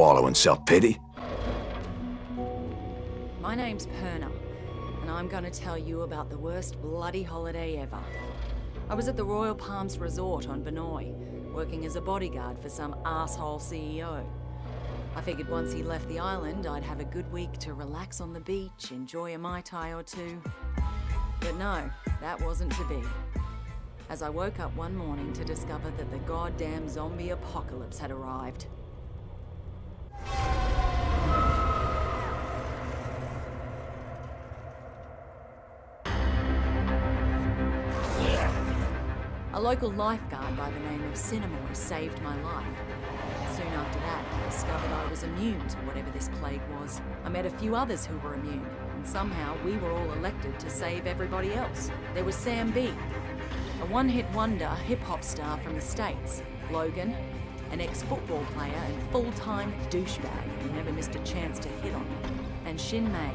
wallow in self-pity? My name's Perna, and I'm gonna tell you about the worst bloody holiday ever. I was at the Royal Palms Resort on Vinoy, working as a bodyguard for some asshole CEO. I figured once he left the island, I'd have a good week to relax on the beach, enjoy a Mai Tai or two. But no, that wasn't to be. As I woke up one morning to discover that the goddamn zombie apocalypse had arrived. A local lifeguard by the name of Cinemoy saved my life. Soon after that, I discovered I was immune to whatever this plague was. I met a few others who were immune, and somehow we were all elected to save everybody else. There was Sam B, a one-hit wonder hip-hop star from the States. Logan, an ex-football player and full-time douchebag who never missed a chance to hit on me. And Shin Mei,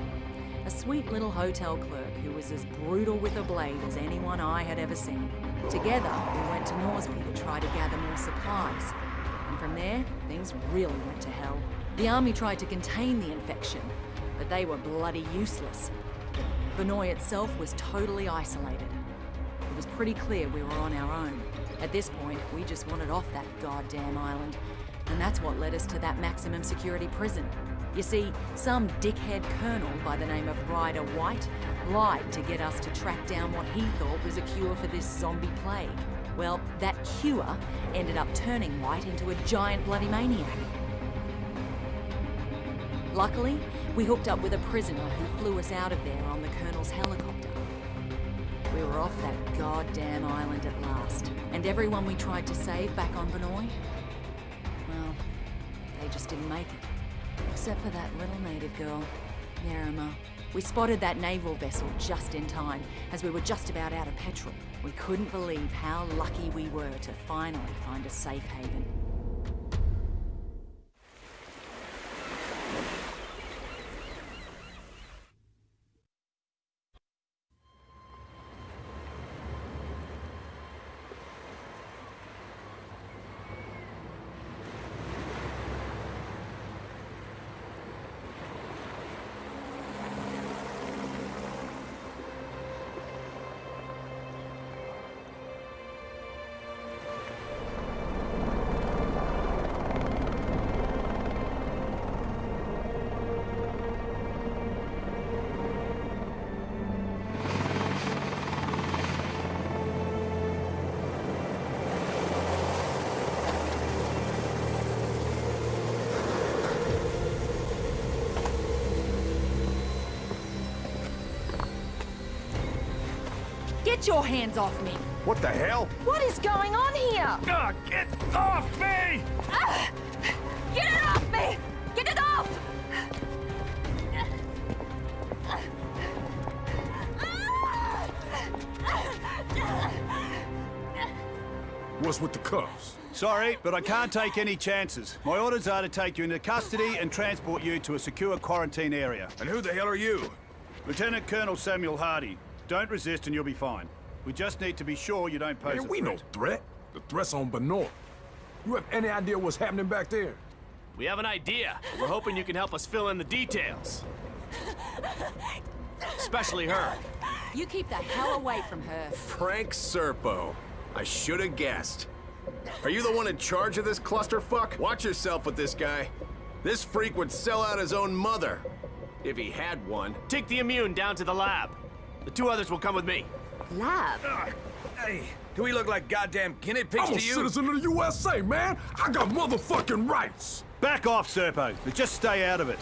a sweet little hotel clerk who was as brutal with a blade as anyone I had ever seen. Together, we went to Norsby to try to gather more supplies. And from there, things really went to hell. The army tried to contain the infection, but they were bloody useless. Vinoy itself was totally isolated. It was pretty clear we were on our own. At this point, we just wanted off that goddamn island. And that's what led us to that maximum security prison. You see, some dickhead colonel by the name of Ryder White lied to get us to track down what he thought was a cure for this zombie plague. Well, that cure ended up turning White into a giant bloody maniac. Luckily, we hooked up with a prisoner who flew us out of there on the colonel's helicopter. We were off that goddamn island at last. And everyone we tried to save back on Vinoy, well, they just didn't make it. Except for that little native girl, Nerima. We spotted that naval vessel just in time, as we were just about out of petrol. We couldn't believe how lucky we were to finally find a safe haven. Get your hands off me! What the hell? What is going on here? Get off me! Get it off me! Get it off! What's with the cuffs? Sorry, but I can't take any chances. My orders are to take you into custody and transport you to a secure quarantine area. And who the hell are you? Lieutenant Colonel Samuel Hardy. Don't resist and you'll be fine. We just need to be sure you don't pose a Man, we no threat. threat. The threat's on Benoit. You have any idea what's happening back there? We have an idea, but we're hoping you can help us fill in the details. Especially her. You keep the hell away from her. Frank Serpo. I should have guessed. Are you the one in charge of this clusterfuck? Watch yourself with this guy. This freak would sell out his own mother. If he had one. Take the immune down to the lab. The two others will come with me. Lab? Hey, do we look like goddamn guinea pigs I'm a to you? citizen of the USA, man! I got motherfucking rights! Back off, Serpo, but just stay out of it.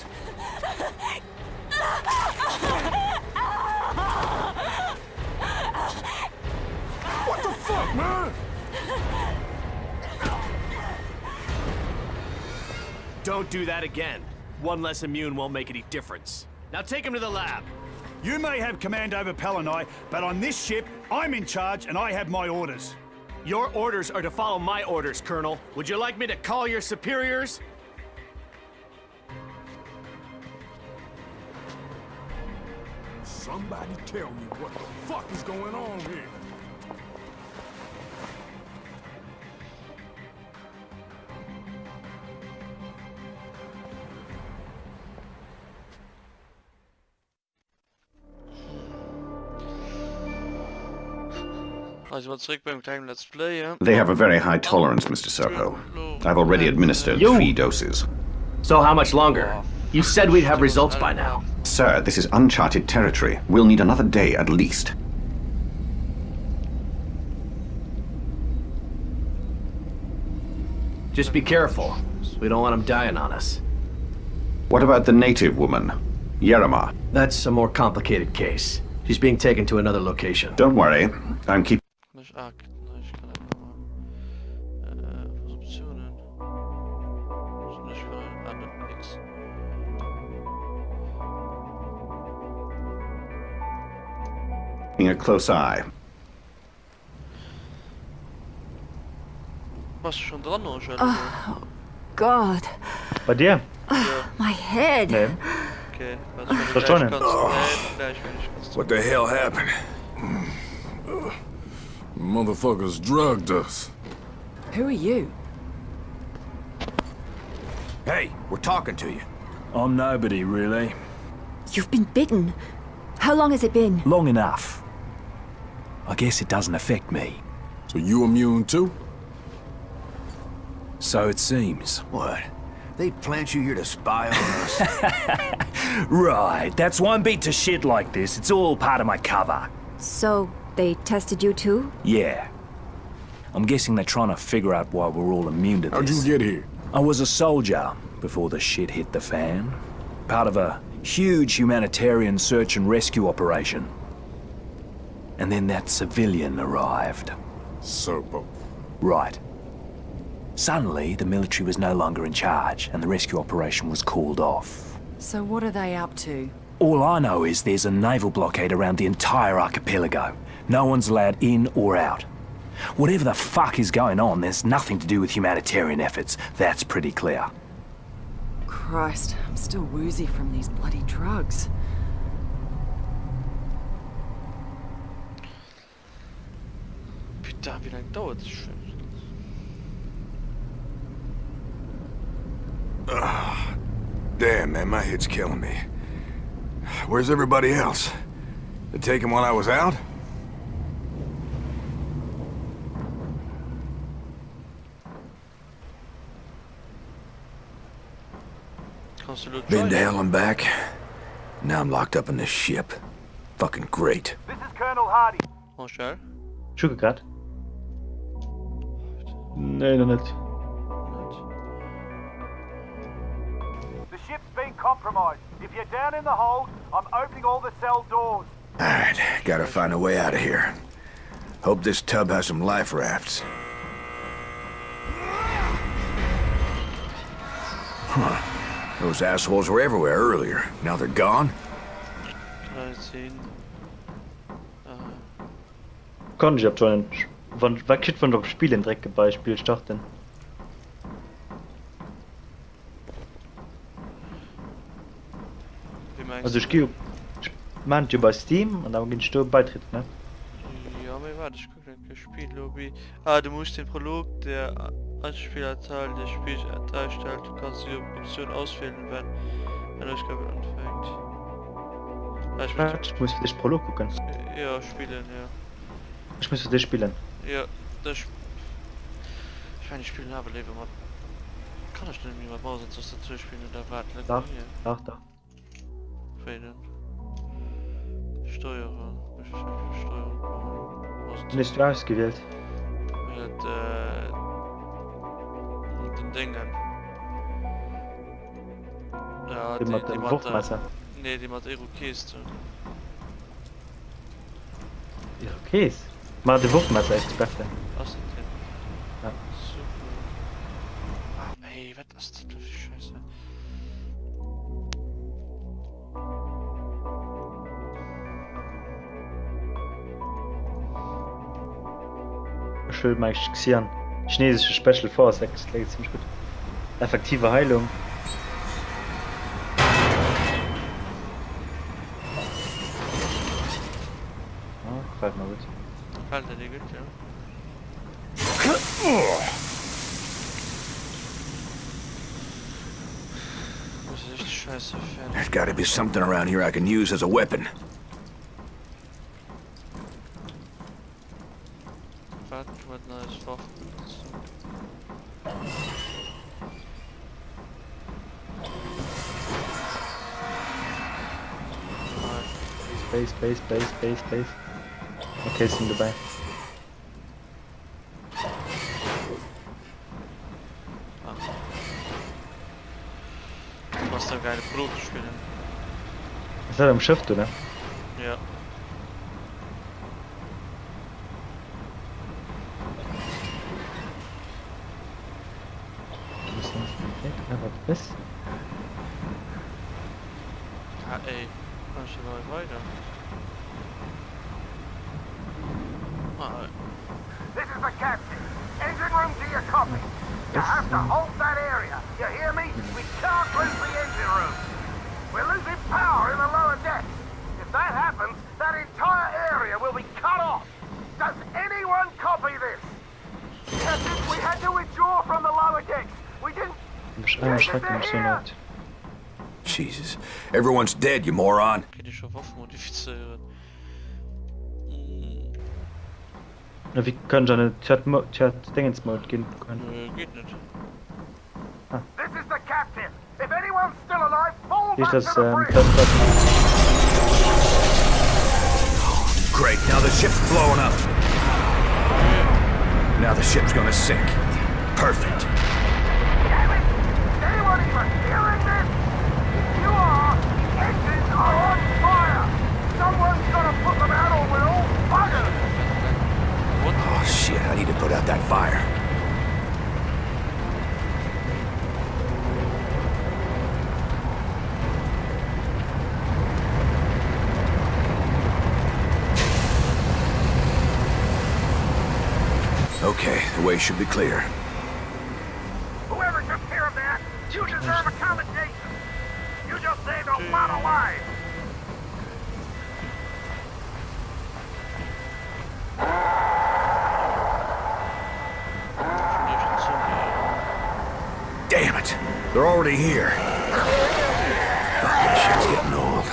What the fuck, man? Don't do that again. One less immune won't make any difference. Now take him to the lab. You may have command over Palanai, but on this ship, I'm in charge and I have my orders. Your orders are to follow my orders, Colonel. Would you like me to call your superiors? Somebody tell me what the fuck is going on here. Also mal zurück beim kleinen Let's Play, ja? They have a very high tolerance, Mr. Soho. I've already administered 3 doses. So how much longer? You said we'd have results by now. Sir, this is uncharted territory. We'll need another day at least. Just be careful. We don't want him dying on us. What about the native woman, Yerima? That's a more complicated case. She's being taken to another location. Don't worry. I'm keeping... Ich kann einfach mal... was Optionen? Ist nicht für einen anderen X. a close eye. Warst du schon dran, oder? Oh, God. Bei dir? My head. Nee. Okay, Verstanden. What the hell happened? Motherfuckers drugged us. Who are you? Hey, we're talking to you. I'm nobody, really. You've been bitten. How long has it been? Long enough. I guess it doesn't affect me. So you immune too? So it seems. What? They'd plant you here to spy on us? Right, that's why I'm beat to shit like this. It's all part of my cover. So, they tested you too? Yeah. I'm guessing they're trying to figure out why we're all immune to this. How'd you get here? I was a soldier before the shit hit the fan. Part of a huge humanitarian search and rescue operation. And then that civilian arrived. Serpo. Right. Suddenly, the military was no longer in charge, and the rescue operation was called off. So what are they up to? All I know is there's a naval blockade around the entire archipelago. No one's allowed in or out. Whatever the fuck is going on, there's nothing to do with humanitarian efforts. That's pretty clear. Christ, I'm still woozy from these bloody drugs. Wie lange dauert das schon? Damn, man, my head's killing me. Where's everybody else? They take him while I was out? Been to hell and back. Now I'm locked up in this ship. Fucking great. This is Colonel Hardy. Bonjour. Schuke grad? Nee, noch nicht. The ship's been compromised. If you're down in the hold, I'm opening all the cell doors. Alright, gotta find a way out of here. Hope this tub has some life rafts. Huh. Those assholes were everywhere earlier. Now they're gone? Kann ich sehen. Kann ich abjoinen. Was geht von dem Spiel in Dreck Beispiel starten? Also ich gehe manche bei Steam und dann gehst du Beitritt, ne? Ja, aber warte, ich gucke das Spiellobby. Ah, du musst den Prolog der Anspielerzahl des Spiels darstellen. Du kannst die Option auswählen, wenn der Durchgabe anfängt. Ah, ich muss für dich Prolog gucken. Ja, spielen, ja. Ich muss für dich spielen. Ja, das... Ich meine, ich spiele aber lieber mal... Kann ich nicht mehr Maus und Tastatur spielen oder warten? Da. Fäden. Steuerung. Steuerung. Nicht du ausgewählt. Mit den Dingen. Ja, die mit dem Wurfmesser. Nee, die mit Irokes. Irokes? Mal die Wurfmesser ist besser. Was denn? Ja. Super. Ey, was ist das für Scheiße? Ich will mal sehen. Chinesische Special Force, das klingt ziemlich gut. Effektive Heilung. Ah, gefällt mir gut. Gefällt dir gut, ja. Das ist echt scheiße. There's gotta be something around here I can use as a weapon. Warten, was neues Waffen. Space. Okay, sind dabei. Du hast da geile Produkte spielen. Ist er am Schiff, oder? Ja. Was? Ja, ey. Kann ich mal weiter? Ah, This is the captain. Engine room to your copy. You have to hold that area. You hear me? We can't lose the engine room. We're losing power in the lower decks. If that happens, that entire area will be cut off. Does anyone copy this? Captain, we had to withdraw from the lower decks. We didn't... Jesus. Everyone's dead, you moron. kann ich schon Waffen modifizieren. Na, wie können wir eine Chat-Dingens-Mode gehen können? Geht nicht. This is the captain. If anyone's still alive, fall Wie back ist das, to the bridge. Great, now the ship's blowing up. Now the ship's gonna sink. Perfect. Damn it! Is anyone even hearing this? If you are, the engines are on fire. Someone's gotta put them out or we're all buggered. Oh shit, I need to put out that fire. Okay, the way should be clear. Whoever took care of that, you deserve a commendation. You just saved a lot of lives. Damn it! They're already here. Fucking shit's getting old.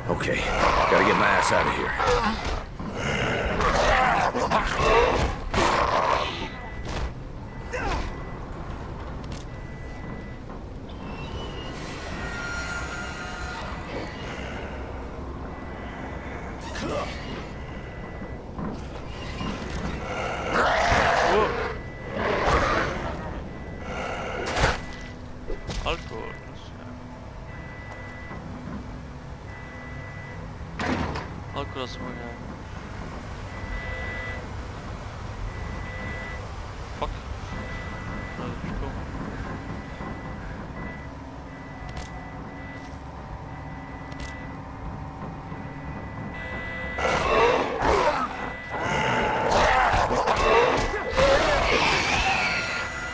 Okay, gotta get my ass out of here. Alkohol. Alkohol ist immer geil. Fuck.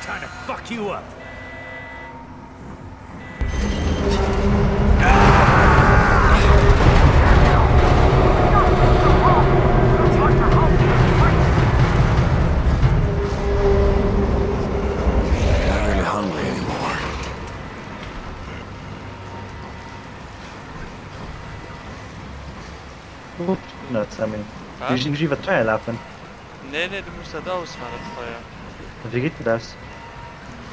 Time to fuck you up. Wie wird teuer laufen? Nee, du musst das ausmachen, das Feuer. Wie geht denn das?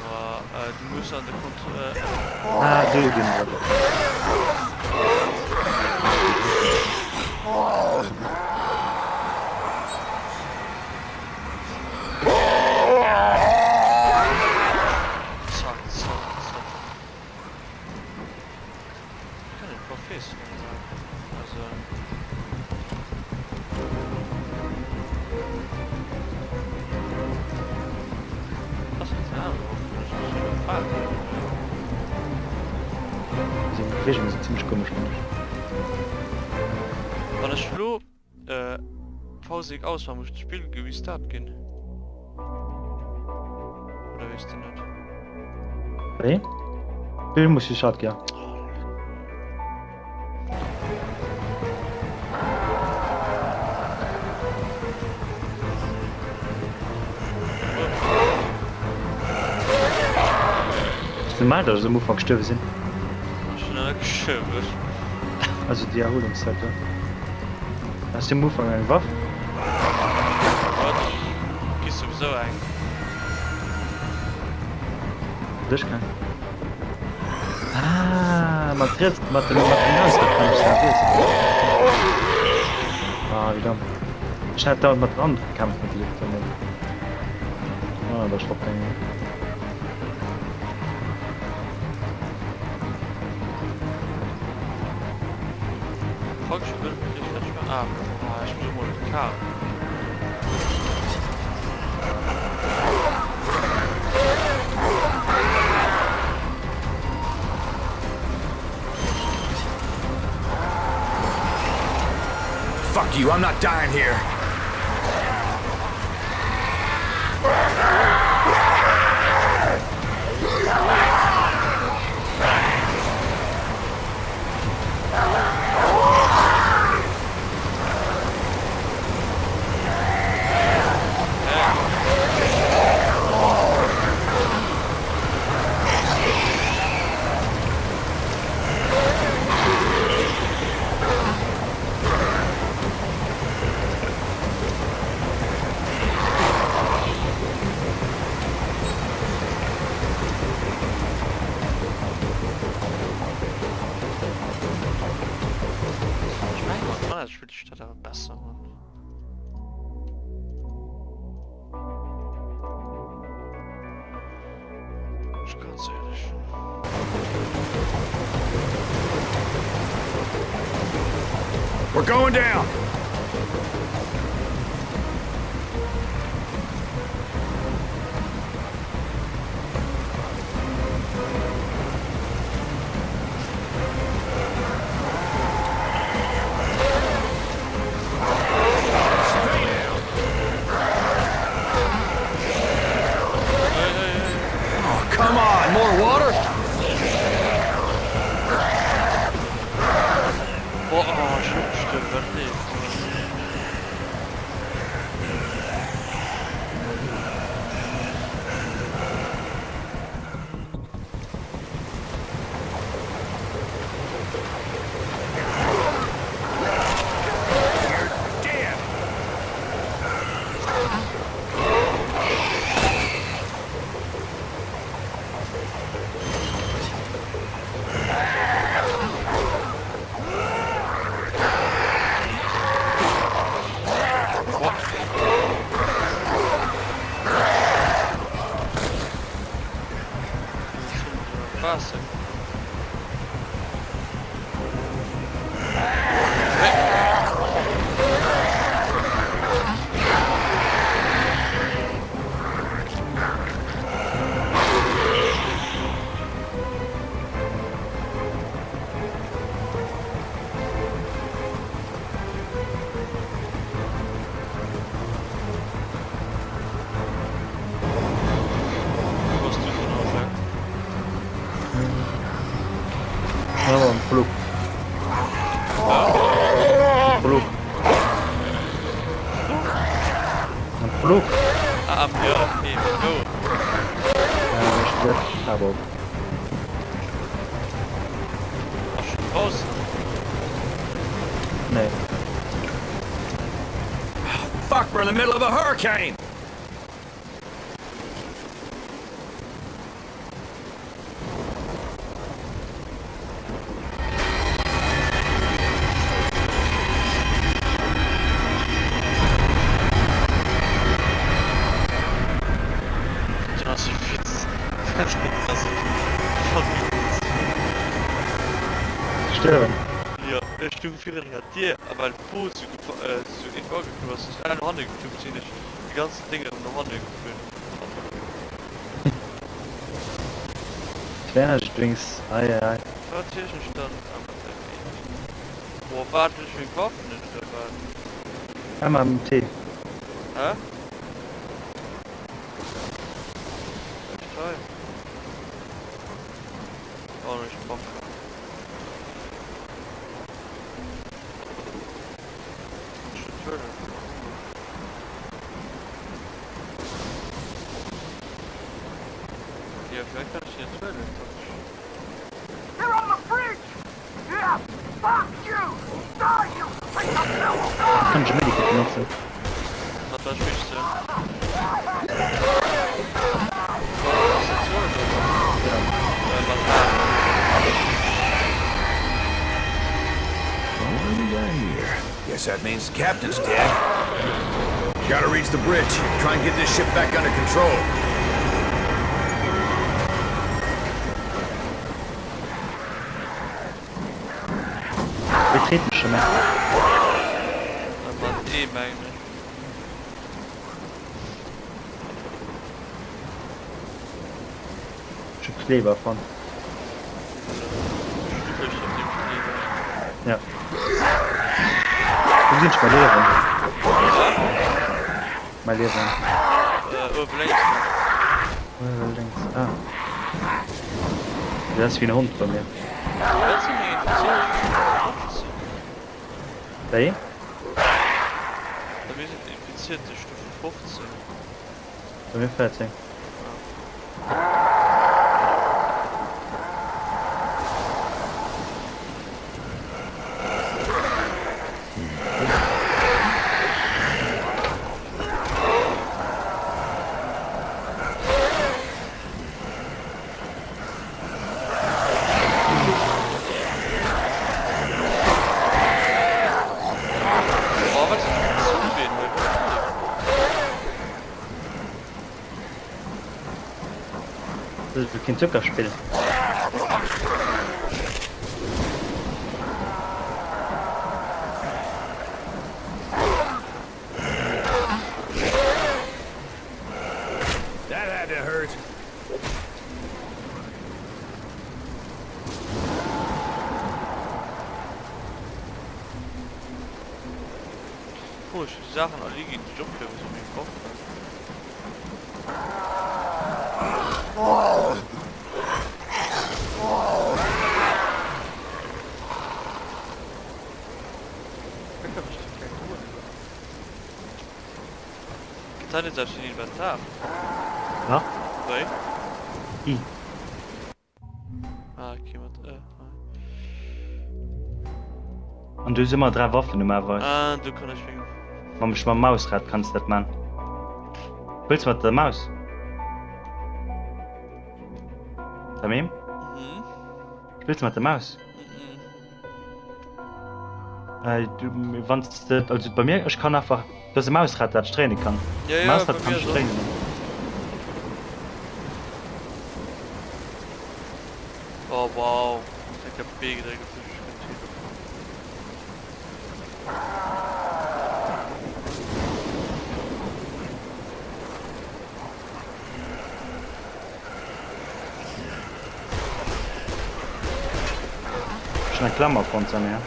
Aber, du musst an der Kontrolle... Ah, du gehen wir. Zack. Profis. Also. Was ist das? Die Bewegungen sind ziemlich komisch, finde ich. Wenn ich Flo pausig aus war, muss ich das Spiel gestartet gehen. Oder weißt du nicht? Hey? Spiel muss ich starten, ja. Ich bin mal, dass sie am Anfang gestorben sind. Schnell gestorben. Also die Erholungszeit, ja. Hast du am Anfang eine Waffe? Warte, gehst sowieso ein. Das kann. Ah, man trifft mit dem Maus, da kann ich das nicht. Ah, wie dumm. Ich hätte da mit einem anderen Kampf mit Licht. Ah, das ist verpennt. Ich muss mal mit K. Fuck you, I'm not dying here. Ich will die Stadt aber besser machen. Ich kann's ehrlich. We're going down. Come on, more water? Oh, stimmt, wirklich. Wasser. Flug. Flug. Ein Flug. Ah, ja, okay, go. Ich werde aber. Ach, schon draußen? Nee. Fuck, we're in the middle of a hurricane! gestorben. Ja, du geführt hat dir, aber ein Po zu Info gekommen, was ist eine Hand gekommen, sind nicht die ganzen Dinge in der Hand geführt. Energy drinks, ai. Strategischen Stand am Wo warte ich für Waffen in der Welt? Einmal am Tee. Hä? Toll. Oh, nicht Bock. Ja, vielleicht kann ich jetzt Toilette. You're on the bridge! Yeah! Fuck you! Die, you piece of filth! Kann ich Medikit benutzen? Was war Schwächste? What do we got here? Guess that means the captain's dead. Gotta reach the bridge. Try and get this ship back under control. Wir treten schon mehr. Das war eigentlich. Schon Kleber von. Ja. Wo sind bei Lehren? Bei Lehren. Oben links. Links. Ah. Das ist wie ein Hund bei mir. Was sind die infiziert? Bei? Bei mir sind infizierte Stufe 15. Bei mir 14. Das ist kein Zuckerspiel. That had to hurt. Oh, ich Sachen liegen in die Jumpe, was ich mir gekauft habe. Getan ist das in Inventar. Ja? Bei? I. Ah, jemand, Und du hast immer 3 Waffen normalerweise. Ah, du kannst schwingen. Wenn ich mal Mausrad kannst du das machen. Willst du mit der Maus? Tamim? Mhm. Willst du mit der Maus? Mhm. Also bei mir, ich kann einfach... Das ist ein Mausrad, das ich drehen kann. Ja, ja, Mausrad bei kann mir ich so. drehen. Oh, wow. Ich hab B gedreht. Schon eine Klammer von uns an, ja.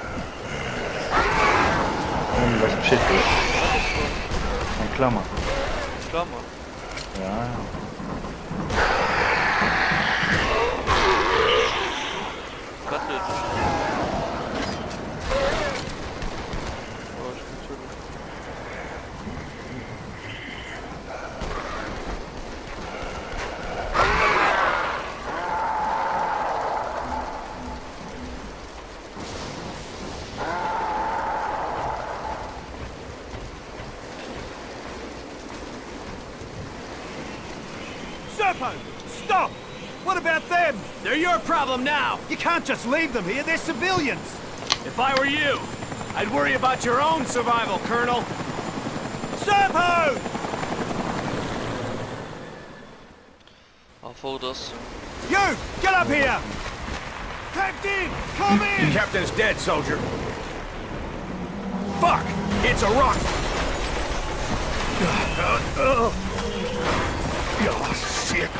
Und was geschieht? Eine Klammer. Klammer? Ja. Was ist das? Oh, ich bin schuld. Serpo! Stop! What about them? They're your problem now! You can't just leave them here, they're civilians! If I were you, I'd worry about your own survival, Colonel! Serpo! I'll fold us. You! Get up here! Infected! Come in! Captain's dead, soldier. Fuck! It's a rock! Oh, shit.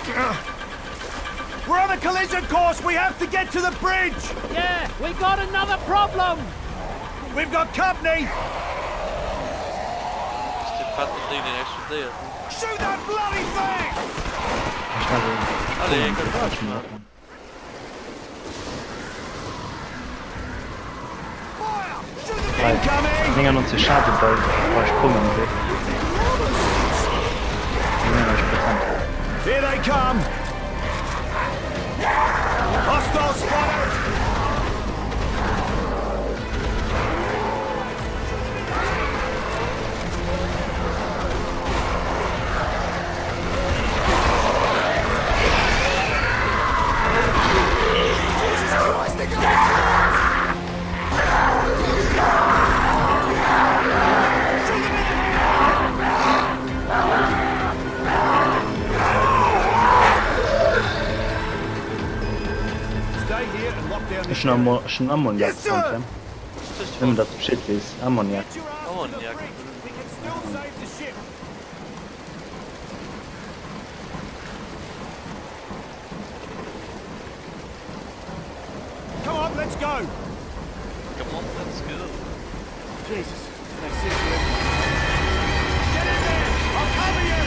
We're on a collision course! We have to get to the bridge! Yeah, we got another problem! We've got company! Shoot that bloody thing! Allee, ik heb het gedaan. Incoming! Dingen onze schadenbal was komen weg. Here they come! Hostile spotted! Schon Ammoniak dran. Wenn das shit ist, Ammoniak. Ammoniak. Come on, let's go! Come on, let's go. Jesus, that's it. Get in there! I'll cover you!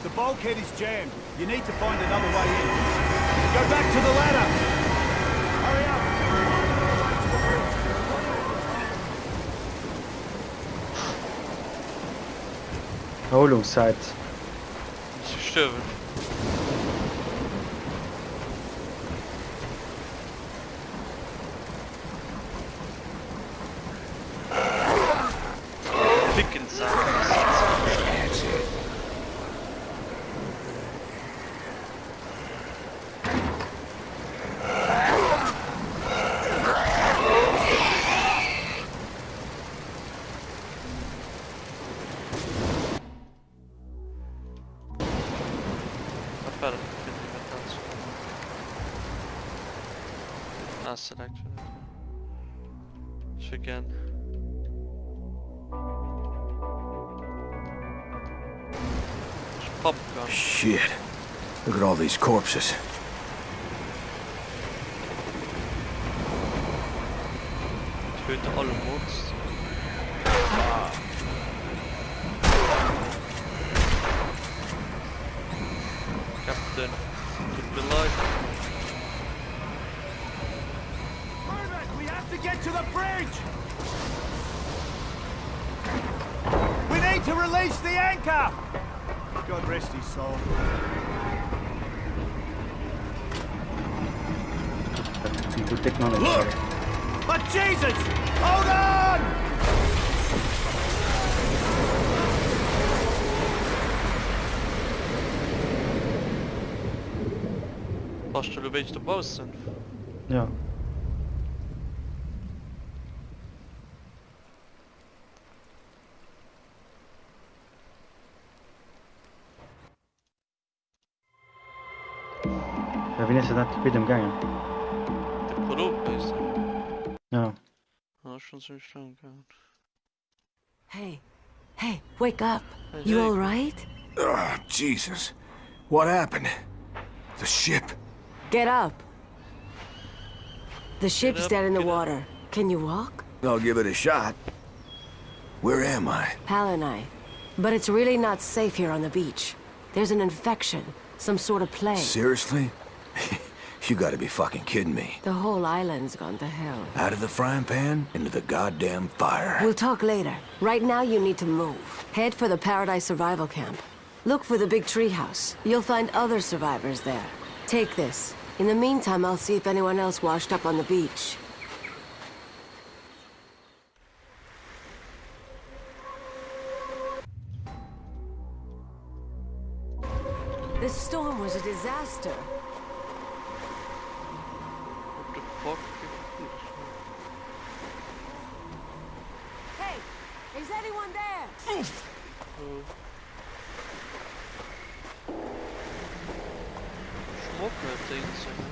The bulkhead is jammed. You need to find another way in. Go back to the ladder! Hurry up! Erholungszeit. Ich sterbe. Select again. Popcorn. Shit. Look at all these corpses. Töte alle Mods. Captain, tut mir leid. To get to the bridge! We need to release the anchor! God rest his soul. Look! But Jesus! Hold on! Brauchst du welche du baust sind? Ja. Ja, wie ist das mit dem Gange? Der Produkt ist. Ja. Ja, schon ziemlich lang gehabt. Hey, wake up. You all right? Oh, Jesus. What happened? The ship? Get up. The ship's dead in the water. Can you walk? I'll give it a shot. Where am I? Hal and I. But it's really not safe here on the beach. There's an infection. Some sort of plague. Seriously? You gotta be fucking kidding me. The whole island's gone to hell. Out of the frying pan, into the goddamn fire. We'll talk later. Right now you need to move. Head for the Paradise Survival Camp. Look for the big treehouse. You'll find other survivors there. Take this. In the meantime, I'll see if anyone else washed up on the beach. This storm was a disaster. What the fuck? Hey, is anyone there? Ding zu, ne?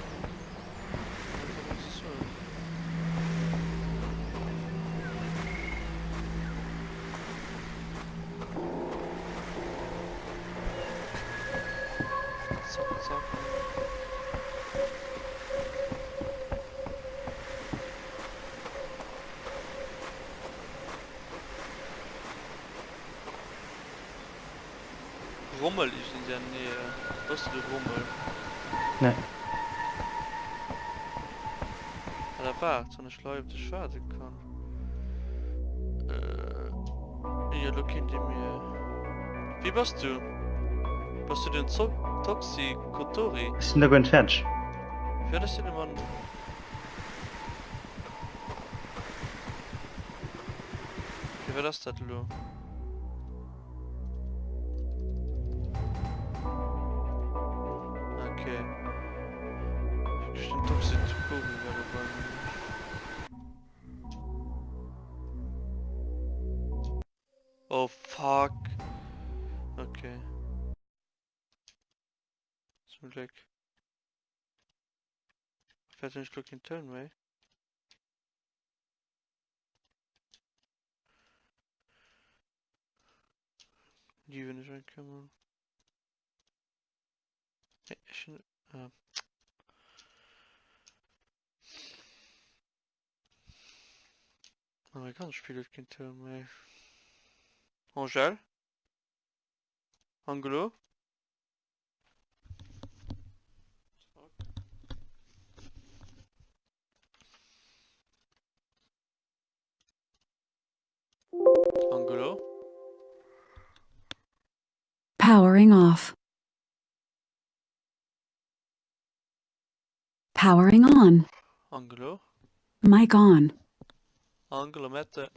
So. Zack, zack. Rummel ist in der Nähe. Was ist der Rummel? Ne. Da war so eine Schleue auf der Schwarte kann. Ja, look hinter mir. Wie warst du? Warst du den Toxikotori? Ich bin da gut entfernt. Wer ist denn der Mann? Wie war das, Lo? Okay. Ich bin Toxikotori, weil du Oh fuck. Okay. Zum Glück. Fährt nicht Glück in Turn, way. Die wenn ich reinkomme. Nee, ich. Amerikaner spielt kein Turn, way. Angel? Angelo? Angelo? Powering off. Powering on. Angelo? Mic on. Angelo Mette.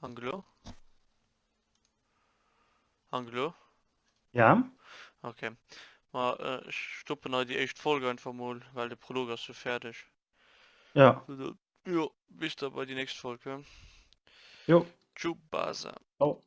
Angelo? Angelo? Ja? Okay. Mal stoppen noch die echt Folge einfach mal, weil der Prolog ist schon fertig. Ja. Jo, bis da bei die nächste Folge. Jo. Tschüss, Basa. Oh.